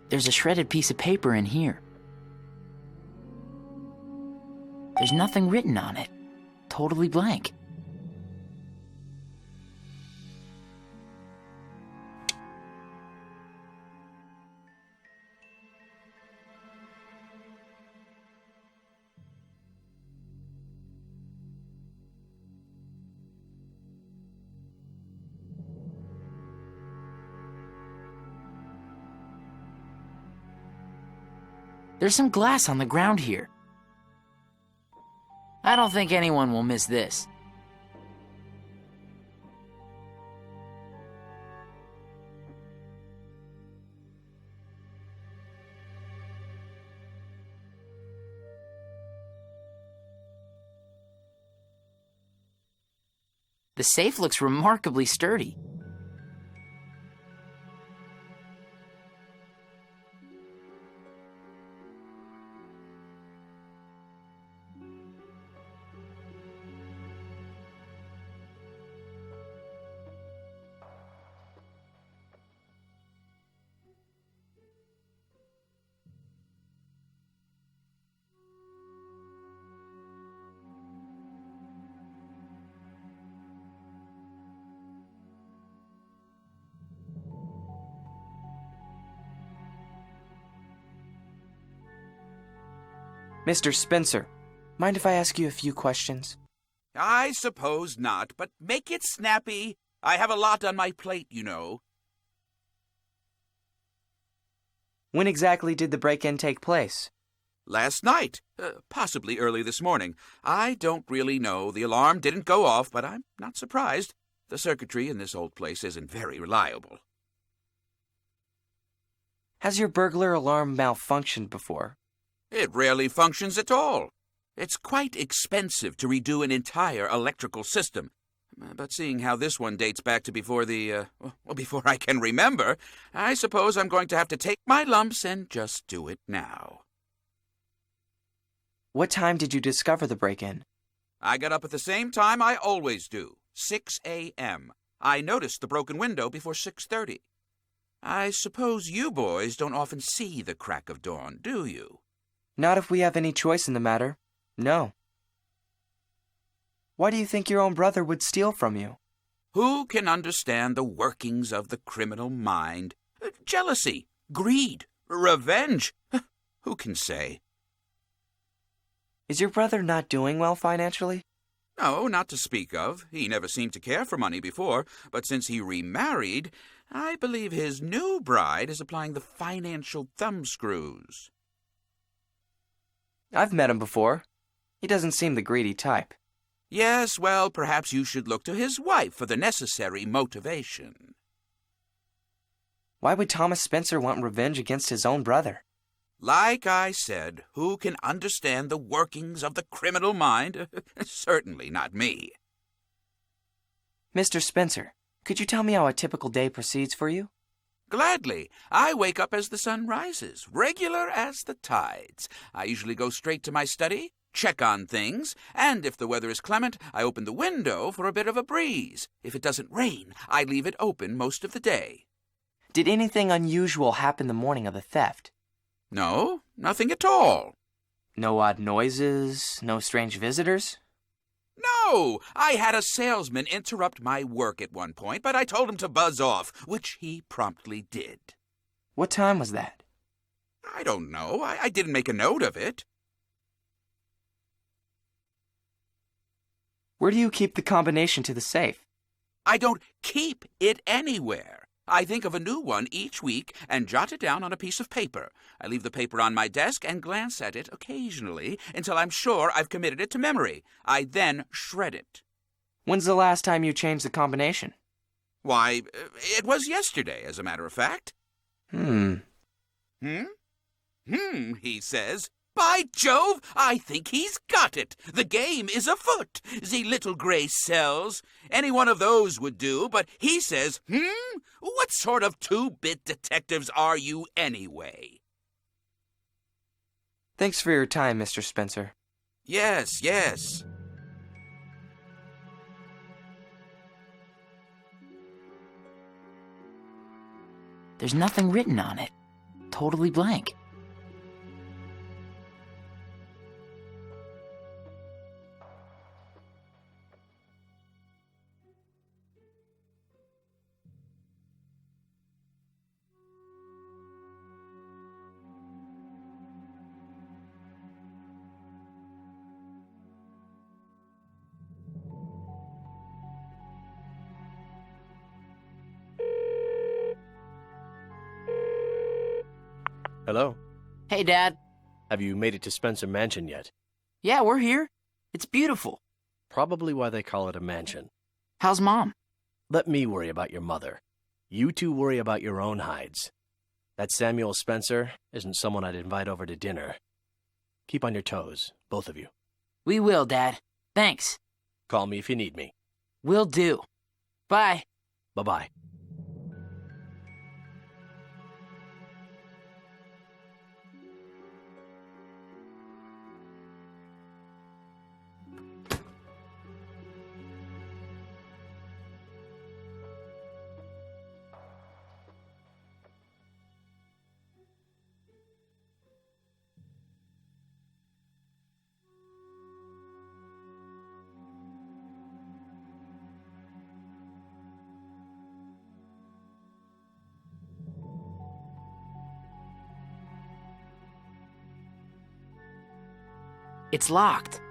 There's a shredded piece of paper in here. There's nothing written on it. Totally blank. There's some glass on the ground here. I don't think anyone will miss this. The safe looks remarkably sturdy. Mr. Spencer, mind if I ask you a few questions? I suppose not, but make it snappy. I have a lot on my plate, you know. When exactly did the break-in take place? Last night, possibly early this morning. I don't really know. The alarm didn't go off, but I'm not surprised. The circuitry in this old place isn't very reliable. Has your burglar alarm malfunctioned before? It rarely functions at all. It's quite expensive to redo an entire electrical system. But seeing how this one dates back to before before I can remember, I suppose I'm going to have to take my lumps and just do it now. What time did you discover the break-in? I got up at the same time I always do, 6 a.m. I noticed the broken window before 6:30. I suppose you boys don't often see the crack of dawn, do you? Not if we have any choice in the matter. No. Why do you think your own brother would steal from you? Who can understand the workings of the criminal mind? Jealousy, greed, revenge. Who can say? Is your brother not doing well financially? No, not to speak of. He never seemed to care for money before, but since he remarried, I believe his new bride is applying the financial thumbscrews. I've met him before. He doesn't seem the greedy type. Yes, well, perhaps you should look to his wife for the necessary motivation. Why would Thomas Spencer want revenge against his own brother? Like I said, who can understand the workings of the criminal mind? Certainly not me. Mr. Spencer, could you tell me how a typical day proceeds for you? Gladly. I wake up as the sun rises, regular as the tides. I usually go straight to my study, check on things, and if the weather is clement, I open the window for a bit of a breeze. If it doesn't rain, I leave it open most of the day. Did anything unusual happen the morning of the theft? No, nothing at all. No odd noises? No strange visitors? No! I had a salesman interrupt my work at one point, but I told him to buzz off, which he promptly did. What time was that? I don't know. I didn't make a note of it. Where do you keep the combination to the safe? I don't keep it anywhere. I think of a new one each week and jot it down on a piece of paper. I leave the paper on my desk and glance at it occasionally until I'm sure I've committed it to memory. I then shred it. When's the last time you changed the combination? Why, it was yesterday, as a matter of fact. Hmm, he says. By Jove, I think he's got it. The game is afoot. The little gray cells. Any one of those would do, but he says, What sort of two-bit detectives are you anyway? Thanks for your time, Mr. Spencer. Yes, yes. There's nothing written on it. totally blank. Hello? Hey, Dad. Have you made it to Spencer Mansion yet? Yeah, we're here. It's beautiful. Probably why they call it a mansion. How's Mom? Let me worry about your mother. You two worry about your own hides. That Samuel Spencer isn't someone I'd invite over to dinner. Keep on your toes, both of you. We will, Dad. Thanks. Call me if you need me. Will do. Bye. Bye-bye. It's locked.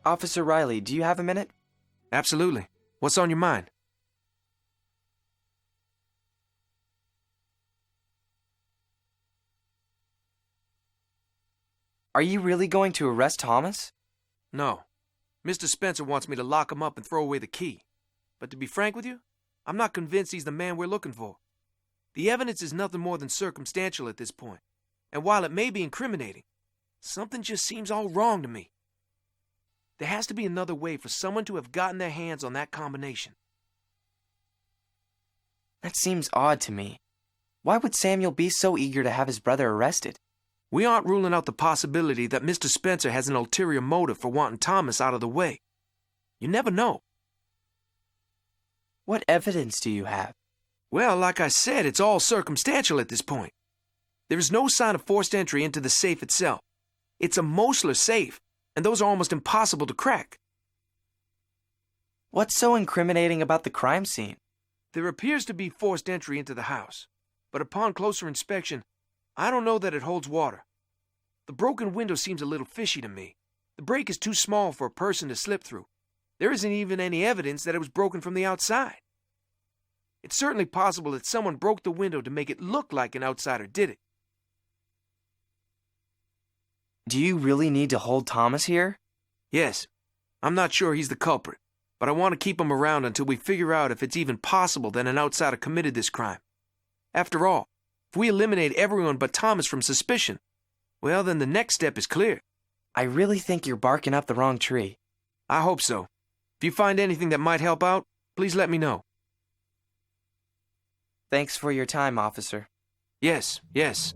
Officer Riley, do you have a minute? Absolutely. What's on your mind? Are you really going to arrest Thomas? No. Mr. Spencer wants me to lock him up and throw away the key. But to be frank with you, I'm not convinced he's the man we're looking for. The evidence is nothing more than circumstantial at this point. And while it may be incriminating, something just seems all wrong to me. There has to be another way for someone to have gotten their hands on that combination. That seems odd to me. Why would Samuel be so eager to have his brother arrested? We aren't ruling out the possibility that Mr. Spencer has an ulterior motive for wanting Thomas out of the way. You never know. What evidence do you have? Well, like I said, it's all circumstantial at this point. There is no sign of forced entry into the safe itself. It's a Mosler safe, and those are almost impossible to crack. What's so incriminating about the crime scene? There appears to be forced entry into the house, but upon closer inspection, I don't know that it holds water. The broken window seems a little fishy to me. The break is too small for a person to slip through. There isn't even any evidence that it was broken from the outside. It's certainly possible that someone broke the window to make it look like an outsider did it. Do you really need to hold Thomas here? Yes, I'm not sure he's the culprit, but I want to keep him around until we figure out if it's even possible that an outsider committed this crime. After all, if we eliminate everyone but Thomas from suspicion, well, then the next step is clear. I really think you're barking up the wrong tree. I hope so. If you find anything that might help out, please let me know. Thanks for your time, officer. Yes, yes.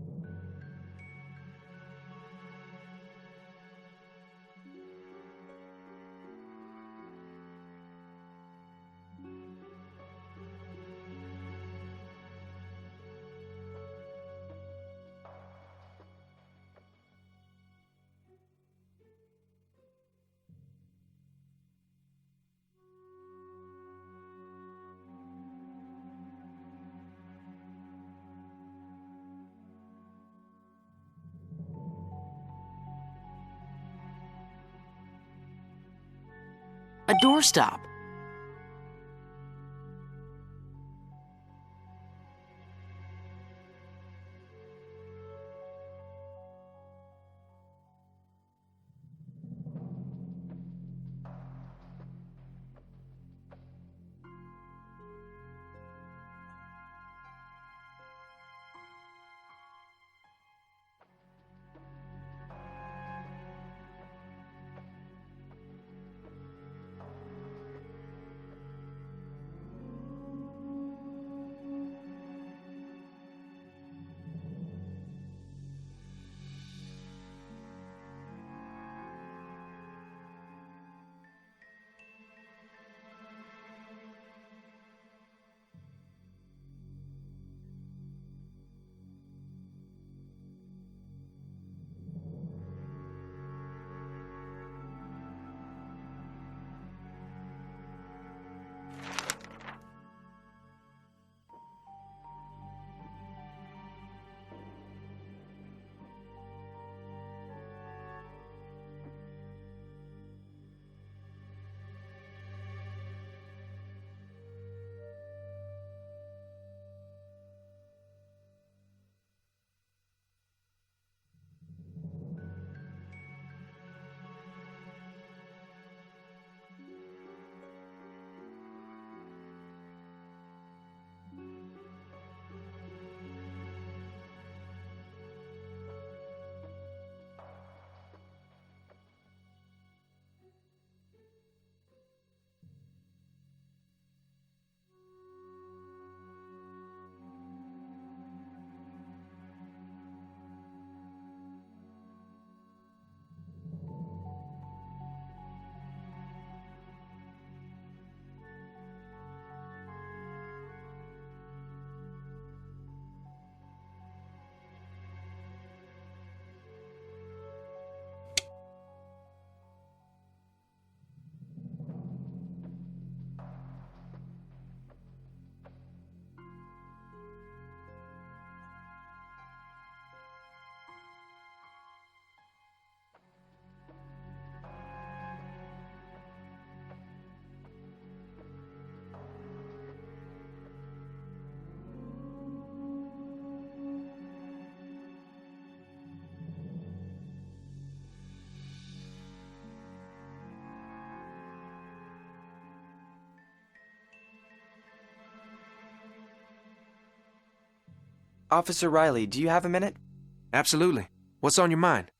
A doorstop. Officer Riley, do you have a minute? Absolutely. What's on your mind?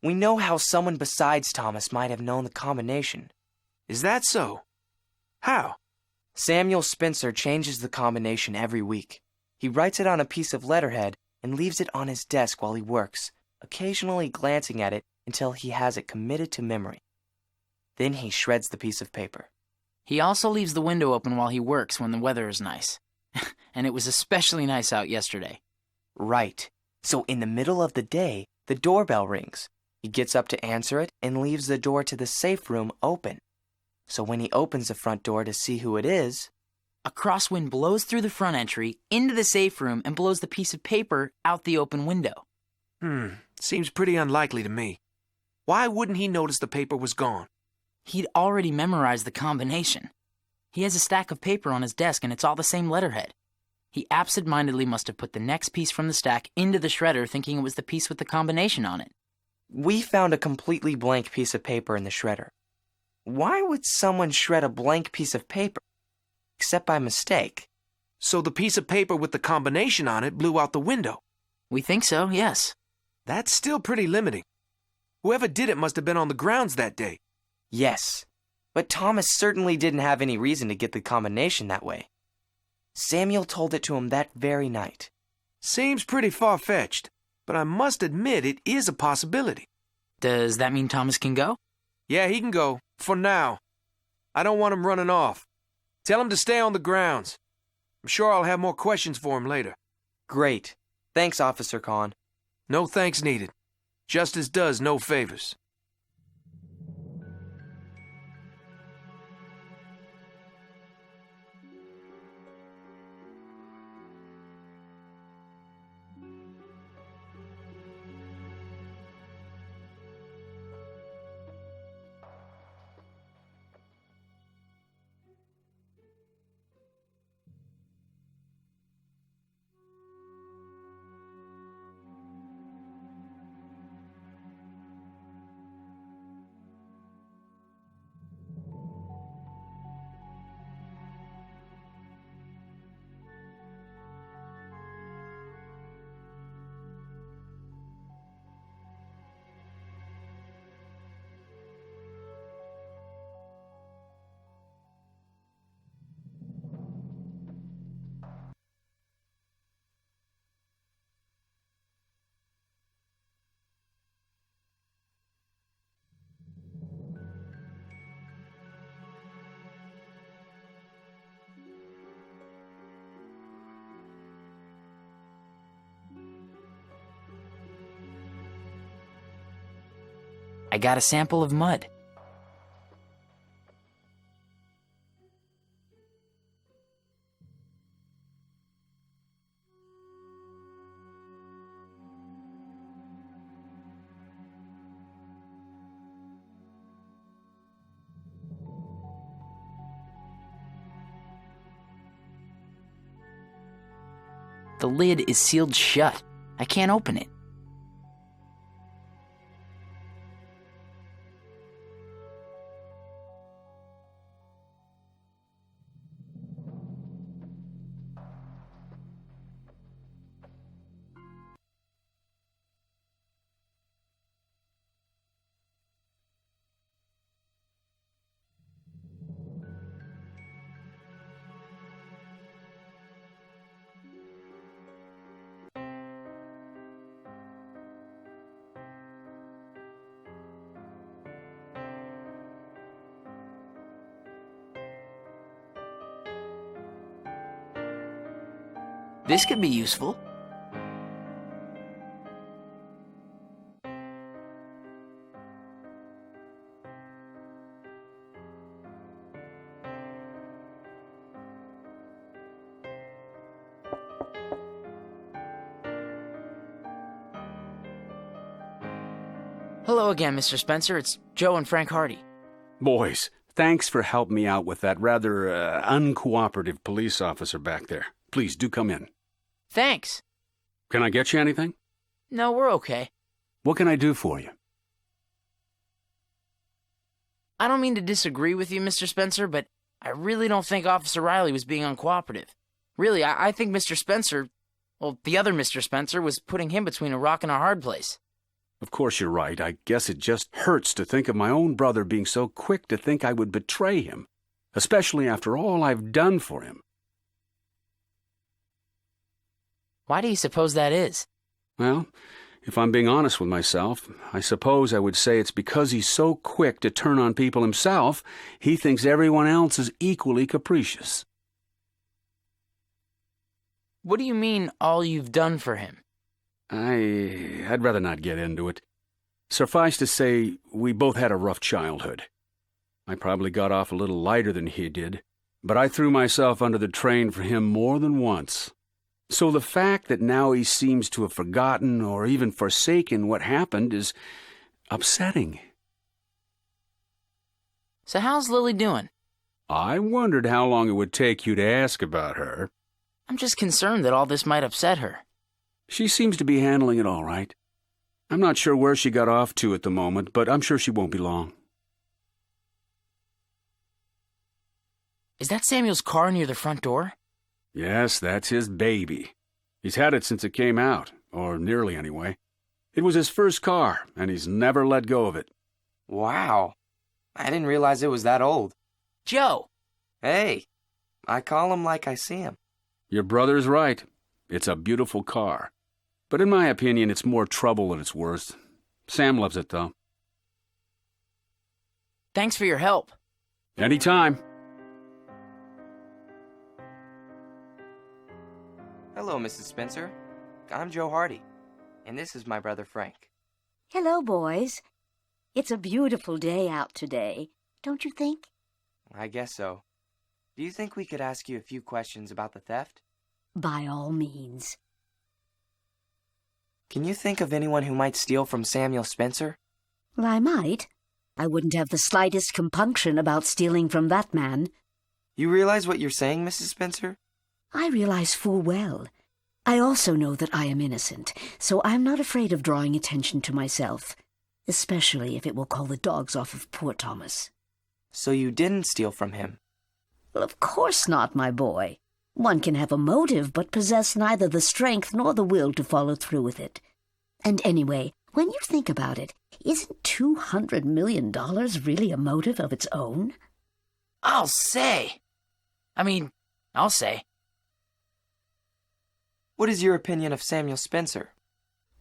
We know how someone besides Thomas might have known the combination. Is that so? How? Samuel Spencer changes the combination every week. He writes it on a piece of letterhead and leaves it on his desk while he works, occasionally glancing at it until he has it committed to memory. Then he shreds the piece of paper. He also leaves the window open while he works when the weather is nice. And it was especially nice out yesterday. Right. So in the middle of the day, the doorbell rings. He gets up to answer it and leaves the door to the safe room open. So when he opens the front door to see who it is, a crosswind blows through the front entry, into the safe room, and blows the piece of paper out the open window. Seems pretty unlikely to me. Why wouldn't he notice the paper was gone? He'd already memorized the combination. He has a stack of paper on his desk, and it's all the same letterhead. He absent-mindedly must have put the next piece from the stack into the shredder, thinking it was the piece with the combination on it. We found a completely blank piece of paper in the shredder. Why would someone shred a blank piece of paper? Except by mistake. So the piece of paper with the combination on it blew out the window. We think so, yes. That's still pretty limiting. Whoever did it must have been on the grounds that day. Yes, but Thomas certainly didn't have any reason to get the combination that way. Samuel told it to him that very night. Seems pretty far-fetched, but I must admit it is a possibility. Does that mean Thomas can go? Yeah, he can go, for now. I don't want him running off. Tell him to stay on the grounds. I'm sure I'll have more questions for him later. Great. Thanks, Officer Kahn. No thanks needed. Justice does no favors. I got a sample of mud. The lid is sealed shut. I can't open it. This could be useful. Hello again, Mr. Spencer. It's Joe and Frank Hardy. Boys, thanks for helping me out with that rather uncooperative police officer back there. Please do come in. Thanks. Can I get you anything? No, we're okay. What can I do for you? I don't mean to disagree with you, Mr. Spencer, but I really don't think Officer Riley was being uncooperative. Really, I think Mr. Spencer, well, the other Mr. Spencer, was putting him between a rock and a hard place. Of course you're right. I guess it just hurts to think of my own brother being so quick to think I would betray him, especially after all I've done for him. Why do you suppose that is? Well, if I'm being honest with myself, I suppose I would say it's because he's so quick to turn on people himself, he thinks everyone else is equally capricious. What do you mean, all you've done for him? I'd rather not get into it. Suffice to say, we both had a rough childhood. I probably got off a little lighter than he did, but I threw myself under the train for him more than once. So the fact that now he seems to have forgotten or even forsaken what happened is upsetting. So how's Lily doing? I wondered how long it would take you to ask about her. I'm just concerned that all this might upset her. She seems to be handling it all right. I'm not sure where she got off to at the moment, but I'm sure she won't be long. Is that Samuel's car near the front door? Yes, that's his baby. He's had it since it came out, or nearly anyway. It was his first car, and he's never let go of it. Wow. I didn't realize it was that old. Joe! Hey, I call him like I see him. Your brother's right. It's a beautiful car. But in my opinion, it's more trouble than it's worth. Sam loves it, though. Thanks for your help. Anytime. Hello, Mrs. Spencer. I'm Joe Hardy, and this is my brother Frank. Hello, boys. It's a beautiful day out today, don't you think? I guess so. Do you think we could ask you a few questions about the theft? By all means. Can you think of anyone who might steal from Samuel Spencer? Well, I might. I wouldn't have the slightest compunction about stealing from that man. You realize what you're saying, Mrs. Spencer? I realize full well. I also know that I am innocent, so I'm not afraid of drawing attention to myself, especially if it will call the dogs off of poor Thomas. So you didn't steal from him? Well, of course not, my boy. One can have a motive, but possess neither the strength nor the will to follow through with it. And anyway, when you think about it, isn't $200 million really a motive of its own? I'll say. What is your opinion of Samuel Spencer?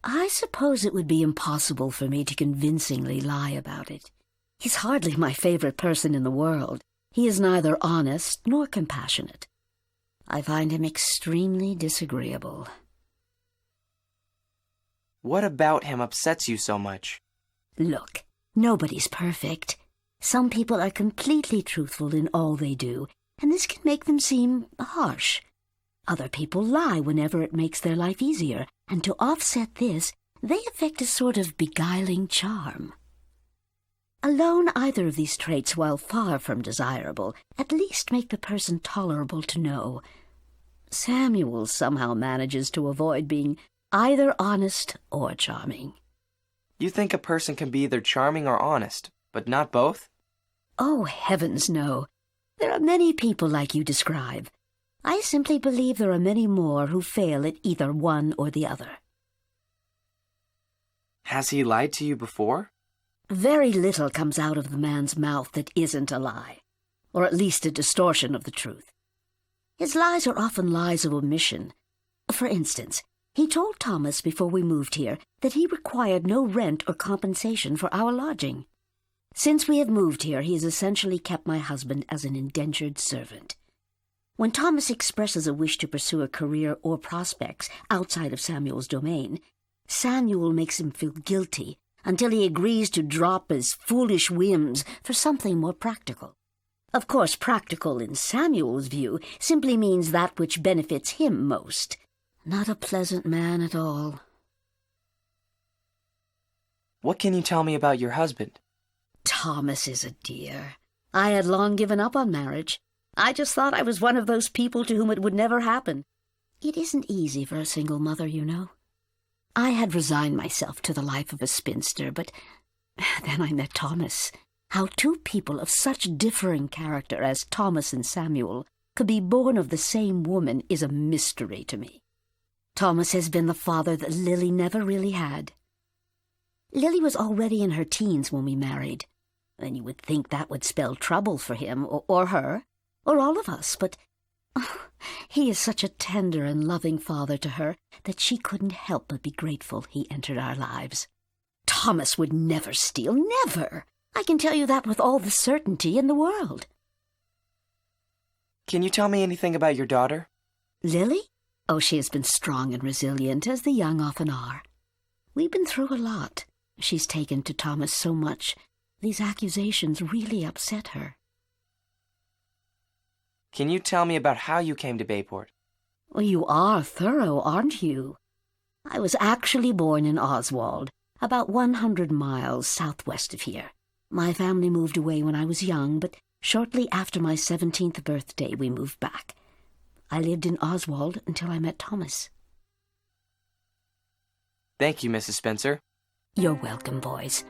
I suppose it would be impossible for me to convincingly lie about it. He's hardly my favorite person in the world. He is neither honest nor compassionate. I find him extremely disagreeable. What about him upsets you so much? Look, nobody's perfect. Some people are completely truthful in all they do, and this can make them seem harsh. Other people lie whenever it makes their life easier, and to offset this, they affect a sort of beguiling charm. Alone, either of these traits, while far from desirable, at least make the person tolerable to know. Samuel somehow manages to avoid being either honest or charming. You think a person can be either charming or honest, but not both? Oh, heavens, no. There are many people like you describe. I simply believe there are many more who fail at either one or the other. Has he lied to you before? Very little comes out of the man's mouth that isn't a lie, or at least a distortion of the truth. His lies are often lies of omission. For instance, he told Thomas before we moved here that he required no rent or compensation for our lodging. Since we have moved here, he has essentially kept my husband as an indentured servant. When Thomas expresses a wish to pursue a career or prospects outside of Samuel's domain, Samuel makes him feel guilty until he agrees to drop his foolish whims for something more practical. Of course, practical in Samuel's view simply means that which benefits him most. Not a pleasant man at all. What can you tell me about your husband? Thomas is a dear. I had long given up on marriage. I just thought I was one of those people to whom it would never happen. It isn't easy for a single mother, you know. I had resigned myself to the life of a spinster, but then I met Thomas. How two people of such differing character as Thomas and Samuel could be born of the same woman is a mystery to me. Thomas has been the father that Lily never really had. Lily was already in her teens when we married, and you would think that would spell trouble for him or her, or all of us, but he is such a tender and loving father to her that she couldn't help but be grateful he entered our lives. Thomas would never steal, never! I can tell you that with all the certainty in the world. Can you tell me anything about your daughter? Lily? Oh, she has been strong and resilient, as the young often are. We've been through a lot. She's taken to Thomas so much. These accusations really upset her. Can you tell me about how you came to Bayport? Well, you are thorough, aren't you? I was actually born in Oswald, about 100 miles southwest of here. My family moved away when I was young, but shortly after my 17th birthday we moved back. I lived in Oswald until I met Thomas. Thank you, Mrs. Spencer. You're welcome, boys.